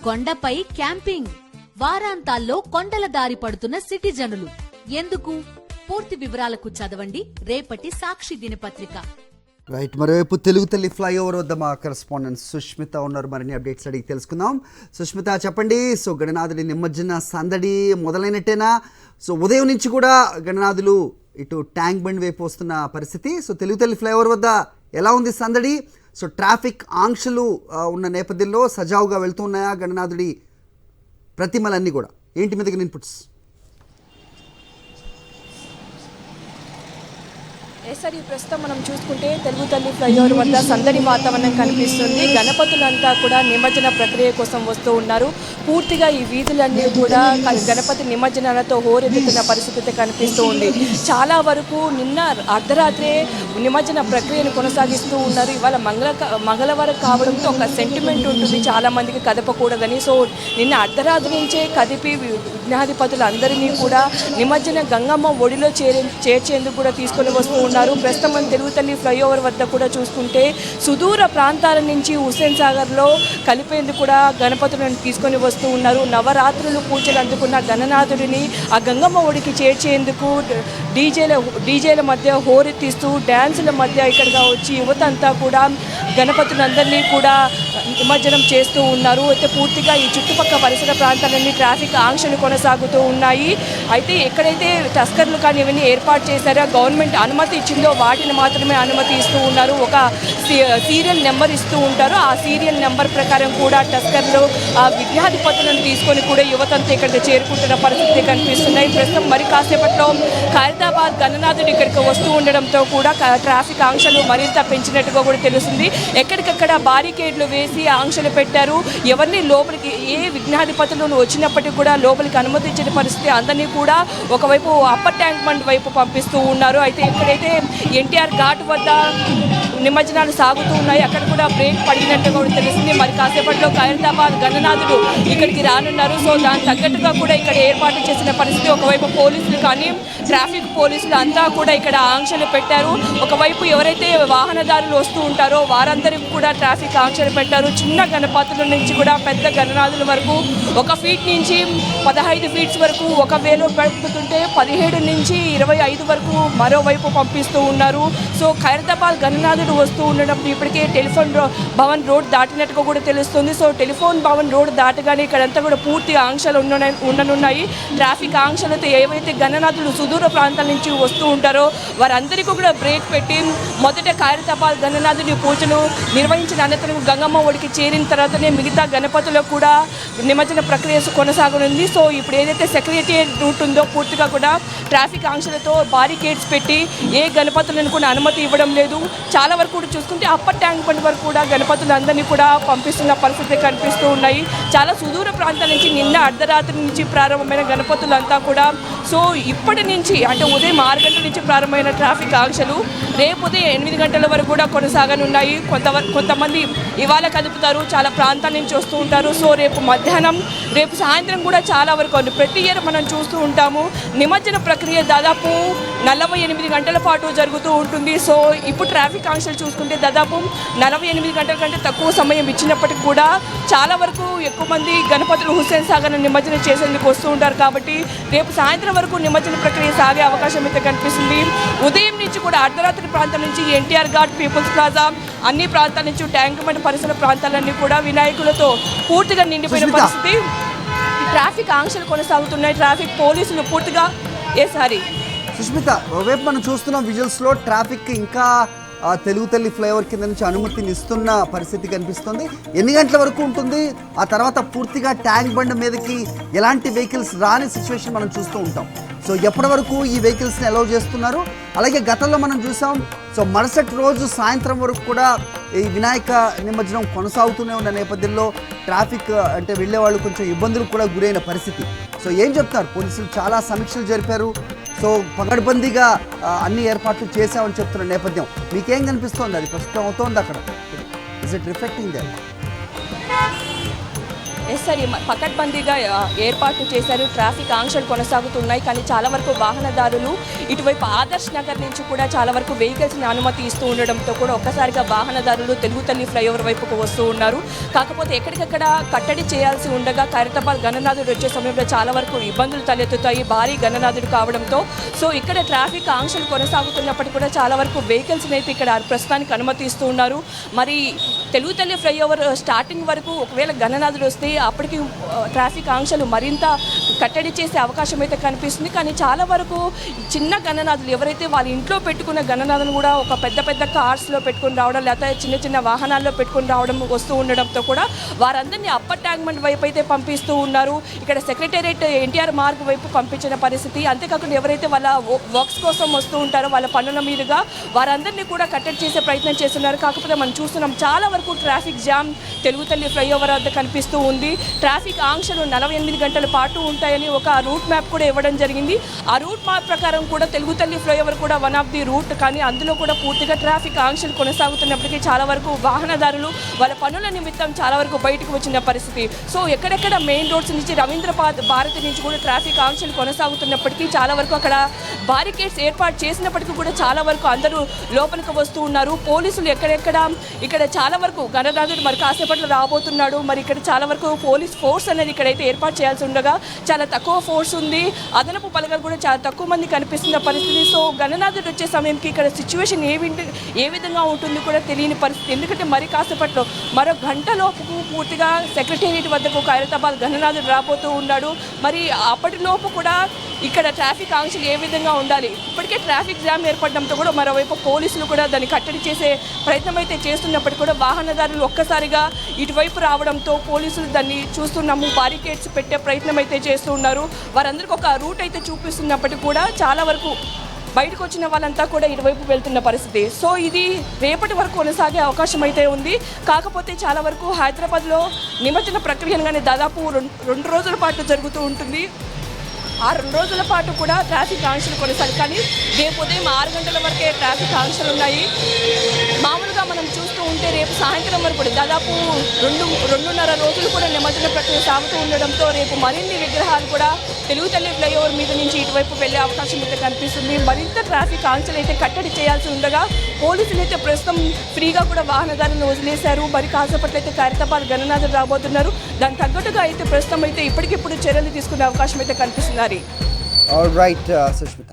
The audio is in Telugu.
కొండపై క్యాంపింగ్, వారాంతాల్లో కొండల దారి పడుతున్న సిటిజనులు ఎందుకు? పూర్తి వివరాలకు చదవండి రేపటి సాక్షి దినపత్రిక. రైట్, మరోవైపు తెలుగు తల్లి ఫ్లైఓవర్ వద్ద మా కరెస్పాండెంట్ సుష్మిత ఉన్నారు. మరిన్ని అప్డేట్స్ అడిగి తెలుసుకుందాం. సుష్మిత, చెప్పండి. సో గణనాథుడి నిమజ్జన సందడి మొదలైనట్టేనా? సో ఉదయం నుంచి కూడా గణనాథులు ఇటు ట్యాంక్ బండ్ వైపు వస్తున్న పరిస్థితి. సో తెలుగు తల్లి ఫ్లైఓవర్ వద్ద ఎలా ఉంది సందడి? సో ట్రాఫిక్ ఆంక్షలు ఉన్న నేపథ్యంలో సజావుగా వెళ్తున్నాయా గణనాథుడి ప్రతిమలన్నీ కూడా? ఏంటి మీద ఇన్పుట్స్? ఈ ప్రస్తుతం మనం చూసుకుంటే తెలుగు తల్లి ఫ్లైఓవర్ వద్ద సందడి వాతావరణం కనిపిస్తుంది. గణపతులంతా కూడా నిమజ్జన ప్రక్రియ కోసం వస్తూ ఉన్నారు. పూర్తిగా ఈ వీధులన్నీ కూడా గణపతి నిమజ్జనాలతో హోరెత్తుతున్న పరిస్థితి కనిపిస్తూ ఉంది. చాలా వరకు నిన్న అర్ధరాత్రే నిమజ్జన ప్రక్రియను కొనసాగిస్తూ ఉన్నారు. ఇవాళ మంగళవారం కావడంతో ఒక సెంటిమెంట్ ఉంటుంది చాలా మందికి కదపకూడదని. సో నిన్న అర్ధరాత్రి నుంచే కదిపి విఘ్నాధిపతులు అందరినీ కూడా నిమజ్జన గంగమ్మ ఒడిలో చేర్చేందుకు కూడా తీసుకొని వస్తూ ఉన్నారు. ప్రస్తుతం తెలుగు తల్లి ఫ్లైఓవర్ వద్ద కూడా చూసుకుంటే సుదూర ప్రాంతాల నుంచి హుస్సేన్ సాగర్లో కలిపేందుకు కూడా గణపతులను తీసుకొని వస్తూ ఉన్నారు. నవరాత్రులు పూజలు అందుకున్న గణనాథుడిని ఆ గంగమ్మ ఒడికి చేర్చేందుకు డీజేల మధ్య హోరెత్తిస్తూ డ్యాన్సుల మధ్య ఇక్కడిగా వచ్చి యువత అంతా కూడా గణపతులందరినీ కూడా నిమజ్జనం చేస్తూ ఉన్నారు. అయితే పూర్తిగా ఈ చుట్టుపక్కల పరిసర ప్రాంతాలన్నీ ట్రాఫిక్ ఆంక్షలు కొనసాగుతూ ఉన్నాయి. అయితే ఎక్కడైతే టస్కర్లు కానీ ఇవన్నీ ఏర్పాటు చేశారో గవర్నమెంట్ అనుమతి ఇచ్చిందో వాటిని మాత్రమే అనుమతి ఇస్తూ ఉన్నారు. ఒక సీరియల్ నెంబర్ ఇస్తూ ఉంటారు. ఆ సీరియల్ నెంబర్ ప్రకారం కూడా టస్కర్లు ఆ విఘ్నాధిపతులను తీసుకొని కూడా యువతంతా ఇక్కడికి చేరుకుంటున్న పరిస్థితి కనిపిస్తున్నాయి. ప్రస్తుతం మరి కాసేపట్లో ఖైరతాబాద్ గణనాథుడు ఇక్కడికి వస్తూ ఉండడంతో కూడా ట్రాఫిక్ ఆంక్షలు మరింత పెంచినట్టుగా కూడా తెలుస్తుంది. ఎక్కడికక్కడ బారికేడ్లు వేసి ఆంక్షలు పెట్టారు. ఎవరిని లోపలికి ఏ విఘ్నాధిపతులను వచ్చినప్పటికీ కూడా లోపలికి అనుమతించిన పరిస్థితి. అందరినీ కూడా ఒకవైపు అప్పర్ ట్యాంక్ బండ్ వైపు పంపిస్తూ ఉన్నారు. అయితే ఎక్కడైతే ఎన్టీఆర్ ఘాట్ వద్ద నిమజ్జనాలు సాగుతూ ఉన్నాయి అక్కడ కూడా బ్రేక్ పడినట్టుగా కూడా తెలుస్తుంది. మరి కాసేపట్లో ఖైరతాబాద్ గణనాథుడు ఇక్కడికి రానున్నారు. సో దానికి తగ్గట్టుగా కూడా ఇక్కడ ఏర్పాటు చేసిన పరిస్థితి. ఒకవైపు పోలీసులు కానీ ట్రాఫిక్ పోలీసులు అంతా కూడా ఇక్కడ ఆంక్షలు పెట్టారు. ఒకవైపు ఎవరైతే వాహనదారులు వస్తూ ఉంటారో వారందరికీ కూడా ట్రాఫిక్ ఆంక్షలు పెట్టారు. చిన్న గణపతుల నుంచి కూడా పెద్ద గణనాథుల వరకు 1 ఫీట్ నుంచి 15 ఫీట్స్ వరకు ఒకవేళ పెడుతుంటే 17 నుంచి 25 వరకు మరోవైపు పంపిస్తూ ఉన్నారు. సో ఖైరతాబాద్ గణనాథుడు వస్తూ ఉండడం ఇప్పటికే టెలిఫోన్ భవన్ రోడ్ దాటినట్టుగా కూడా తెలుస్తుంది. సో టెలిఫోన్ భవన్ రోడ్ దాటగానే ఇక్కడంతా కూడా పూర్తిగా ఆంక్షలు ఉండనున్నాయి. ట్రాఫిక్ ఆంక్షలతో ఏవైతే గణనాథులు సుదూర ప్రాంతాల నుంచి వస్తూ ఉంటారో వారందరికీ కూడా బ్రేక్ పెట్టి మొదట ఖైరతాబాద్ గణనాథుడి పూజలు నిర్వహించిన అనంతరం గంగమ్మ ఒడికి చేరిన తర్వాతనే మిగతా గణపతులకు కూడా నిమజ్జన ప్రక్రియ కొనసాగనుంది. సో ఇప్పుడు ఏదైతే సెక్రటేరియట్ రూట్ ఉందో పూర్తిగా కూడా ట్రాఫిక్ ఆంక్షలతో బారికేడ్స్ పెట్టి ఏ గణపతులను కూడా అనుమతి ఇవ్వడం లేదు. చాలా వరకు కూడా చూసుకుంటే అప్పర్ ట్యాంక్ బండ్ వరకు కూడా గణపతులందరినీ కూడా పంపిస్తున్న పరిస్థితి కనిపిస్తూ ఉన్నాయి. చాలా సుదూర ప్రాంతాల నుంచి నిన్న అర్ధరాత్రి నుంచి ప్రారంభమైన గణపతులంతా కూడా సో ఇప్పటి నుంచి అంటే ఉదయం 6 గంటల నుంచి ప్రారంభమైన ట్రాఫిక్ ఆంక్షలు రేపు ఉదయం 8 గంటల వరకు కూడా కొనసాగనున్నాయి. కొంతమంది ఇవాళ కదుపుతారు, చాలా ప్రాంతాల నుంచి వస్తూ ఉంటారు. సో రేపు మధ్యాహ్నం రేపు సాయంత్రం కూడా చాలా వరకు ప్రతి ఇయర్ మనం చూస్తూ ఉంటాము నిమజ్జన ప్రక్రియ దాదాపు 48 గంటల పాటు జరుగుతూ ఉంటుంది. సో ఇప్పుడు ట్రాఫిక్ ఆంక్షలు చూసుకుంటే దాదాపు 48 గంటల కంటే తక్కువ సమయం ఇచ్చినప్పటికీ కూడా చాలా వరకు ఎక్కువ మంది గణపతులు హుస్సేన్ సాగర్ నిమజ్జనం చేసేందుకు వస్తూ ఉంటారు. కాబట్టి రేపు సాయంత్రం వరకు నిమజ్జన ప్రక్రియ సాగే అవకాశం అయితే కనిపిస్తుంది. ఉదయం నుంచి కూడా అర్ధరాత్రి ప్రాంతం నుంచి ఎన్టీఆర్ ఘాట్, పీపుల్స్ ప్లాజా అన్ని ప్రాంతాల నుంచి ట్యాంక్ బండ్ పరిసర ప్రాంతాలన్నీ కూడా వినాయకులతో పూర్తిగా నిండిపోయిన పరిస్థితి. ట్రాఫిక్ ఆంక్షలు కొనసాగుతున్నాయి. ట్రాఫిక్ పోలీసులు పూర్తిగా సుష్మిత, ఒకవైపు మనం చూస్తున్నాం విజువల్స్లో ట్రాఫిక్ ఇంకా తెలుగు తల్లి ఫ్లైఓవర్ కింద నుంచి అనుమతిని ఇస్తున్న పరిస్థితి కనిపిస్తుంది. ఎన్ని గంటల వరకు ఉంటుంది? ఆ తర్వాత పూర్తిగా ట్యాంక్ బండ్ మీదకి ఎలాంటి వెహికల్స్ రాని సిచ్యువేషన్ మనం చూస్తూ ఉంటాం. సో ఎప్పటి వరకు ఈ వెహికల్స్ని అలౌ చేస్తున్నారు? అలాగే గతంలో మనం చూసాం సో మరుసటి రోజు సాయంత్రం వరకు కూడా ఈ వినాయక నిమజ్జనం కొనసాగుతూనే ఉన్న నేపథ్యంలో ట్రాఫిక్ అంటే వెళ్ళే వాళ్ళు కొంచెం ఇబ్బందులకు కూడా గురైన పరిస్థితి. సో ఏం చెప్తారు? పోలీసులు చాలా సమీక్షలు జరిపారు. సో పగడ్బందీగా అన్ని ఏర్పాట్లు చేశామని చెప్తున్న నేపథ్యం మీకేం కనిపిస్తోంది? అది ప్రస్తుతం అవుతోంది అక్కడ? Is it reflecting there? ఎస్ఆర్ పకడ్బందీగా ఏర్పాటు చేశారు. ట్రాఫిక్ ఆంక్షలు కొనసాగుతున్నాయి. కానీ చాలా వరకు వాహనదారులు ఇటువైపు ఆదర్శ్ నగర్ నుంచి కూడా చాలా వరకు వెహికల్స్ని అనుమతి ఇస్తూ ఉండడంతో కూడా ఒక్కసారిగా వాహనదారులు తెలుగు తల్లి ఫ్లైఓవర్ వైపుకు వస్తూ ఉన్నారు. కాకపోతే ఎక్కడికక్కడ కట్టడి చేయాల్సి ఉండగా ఖైరతాబాద్ గణనాథుడు వచ్చే సమయంలో చాలా వరకు ఇబ్బందులు తలెత్తుతాయి భారీ గణనాథుడు కావడంతో. సో ఇక్కడ ట్రాఫిక్ ఆంక్షలు కొనసాగుతున్నప్పటికీ కూడా చాలా వరకు వెహికల్స్ని అయితే ఇక్కడ ప్రస్తుతానికి అనుమతి ఇస్తూ ఉన్నారు. మరి తెలుగు తల్లి ఫ్లైఓవర్ స్టార్టింగ్ వరకు ఒకవేళ గణనాథుడు వస్తే అప్పటికి ట్రాఫిక్ ఆంక్షలు మరింత కట్టడి చేసే అవకాశం అయితే కనిపిస్తుంది. కానీ చాలా వరకు చిన్న గణనాథులు ఎవరైతే వాళ్ళ ఇంట్లో పెట్టుకున్న గణనాథులు కూడా ఒక పెద్ద పెద్ద కార్స్లో పెట్టుకుని రావడం లేకపోతే చిన్న చిన్న వాహనాల్లో పెట్టుకుని రావడం వస్తూ ఉండడంతో కూడా వారందరినీ అప్పర్ ట్యాంక్మెంట్ వైపు అయితే పంపిస్తూ ఉన్నారు. ఇక్కడ సెక్రటేరియట్ ఎన్టీఆర్ మార్గ్ వైపు పంపించిన పరిస్థితి. అంతేకాకుండా ఎవరైతే వాళ్ళ వర్క్స్ కోసం వస్తూ ఉంటారో వాళ్ళ పనుల మీదుగా వారందరినీ కూడా కట్టడి చేసే ప్రయత్నం చేస్తున్నారు. కాకపోతే మనం చూస్తున్నాం చాలా వరకు ట్రాఫిక్ జామ్ తెలుగు తల్లి ఫ్లైఓవర్ వద్ద కనిపిస్తూ ఉంది. ట్రాఫిక్ ఆంక్షలు 48 గంటల పాటు ఉంటాయని ఒక రూట్ మ్యాప్ కూడా ఇవ్వడం జరిగింది. ఆ రూట్ మ్యాప్ ప్రకారం కూడా తెలుగు తల్లి ఫ్లైఓవర్ కూడా వన్ ఆఫ్ ది రూట్. కానీ అందులో కూడా పూర్తిగా ట్రాఫిక్ ఆంక్షలు కొనసాగుతున్నప్పటికీ చాలా వరకు వాహనదారులు వాళ్ళ పనుల నిమిత్తం చాలా వరకు బయటకు వచ్చిన పరిస్థితి. సో ఎక్కడెక్కడ మెయిన్ రోడ్స్ నుంచి రవీంద్ర భారతి నుంచి కూడా ట్రాఫిక్ ఆంక్షలు కొనసాగుతున్నప్పటికీ చాలా వరకు అక్కడ బారికేడ్స్ ఏర్పాటు చేసినప్పటికీ కూడా చాలా వరకు అందరూ లోపలికి వస్తూ ఉన్నారు. పోలీసులు ఇక్కడ చాలా వరకు గణనాథుడు మరి కాసేపట్లో రాబోతున్నాడు. మరి ఇక్కడ చాలా వరకు పోలీస్ ఫోర్స్ అనేది ఇక్కడైతే ఏర్పాటు చేయాల్సి ఉండగా చాలా తక్కువ ఫోర్స్ ఉంది. అదనపు బలగాలు కూడా చాలా తక్కువ మంది కనిపిస్తున్న పరిస్థితి. సో గణనాథుడు వచ్చే సమయంకి ఇక్కడ సిచ్యువేషన్ ఏ విధంగా ఉంటుందో కూడా తెలియని పరిస్థితి. ఎందుకంటే మరి కాసేపట్లో మరో గంటలోపు పూర్తిగా సెక్రటేరియట్ వద్దకు ఖైరతాబాద్ గణనాథుడు రాబోతూ ఉన్నాడు. మరి అప్పటిలోపు కూడా ఇక్కడ ట్రాఫిక్ ఆంక్షలు ఏ విధంగా ఉండాలి. ఇప్పటికే ట్రాఫిక్ జామ్ ఏర్పడడంతో కూడా మరోవైపు పోలీసులు కూడా దాన్ని కట్టడి చేసే ప్రయత్నం అయితే చేస్తున్నప్పటికీ కూడా వాహనదారులు ఒక్కసారిగా ఇటువైపు రావడంతో పోలీసులు దాన్ని చూస్తున్నాము బారికేడ్స్ పెట్టే ప్రయత్నం అయితే చేస్తూ ఉన్నారు. వారందరికీ ఒక రూట్ అయితే చూపిస్తున్నప్పటికీ కూడా చాలా వరకు బయటకు వచ్చిన వాళ్ళంతా కూడా ఇటువైపు వెళ్తున్న పరిస్థితి. సో ఇది రేపటి వరకు కొనసాగే అవకాశం అయితే ఉంది. కాకపోతే చాలా వరకు హైదరాబాద్లో నిమజ్జన ప్రక్రియ అనగానే దాదాపు 2 రోజుల పాటు జరుగుతూ ఉంటుంది. ఆ 2 రోజుల పాటు కూడా ట్రాఫిక్ ఆంక్షలు కొనసాగి కానీ రేపు ఉదయం 6 గంటల వరకే ట్రాఫిక్ ఆంక్షలు ఉన్నాయి. మామూలుగా మనం చూస్తూ ఉంటే రేపు సాయంత్రం వరకు కూడా దాదాపు 2.5 రోజులు కూడా నిమజ్జన ప్రక్రియ సాగుతూ ఉండడంతో రేపు మరిన్ని విగ్రహాలు కూడా తెలుగు తల్లి ఫ్లైఓవర్ మీద నుంచి ఇటువైపు వెళ్లే అవకాశం అయితే కనిపిస్తుంది. మరింత ట్రాఫిక్ ఆంక్షలు అయితే కట్టడి చేయాల్సి ఉండగా పోలీసులు అయితే ప్రస్తుతం ఫ్రీగా కూడా వాహనదారులను వదిలేశారు. మరి కాసేపట్లో అయితే ఖైరతాబాద్ గణనాథుడు రాబోతున్నారు. దానికి తగ్గట్టుగా అయితే ప్రస్తుతం అయితే ఇప్పటికిప్పుడు చర్యలు తీసుకునే అవకాశం అయితే కనిపిస్తున్నారు. All right Sushmita.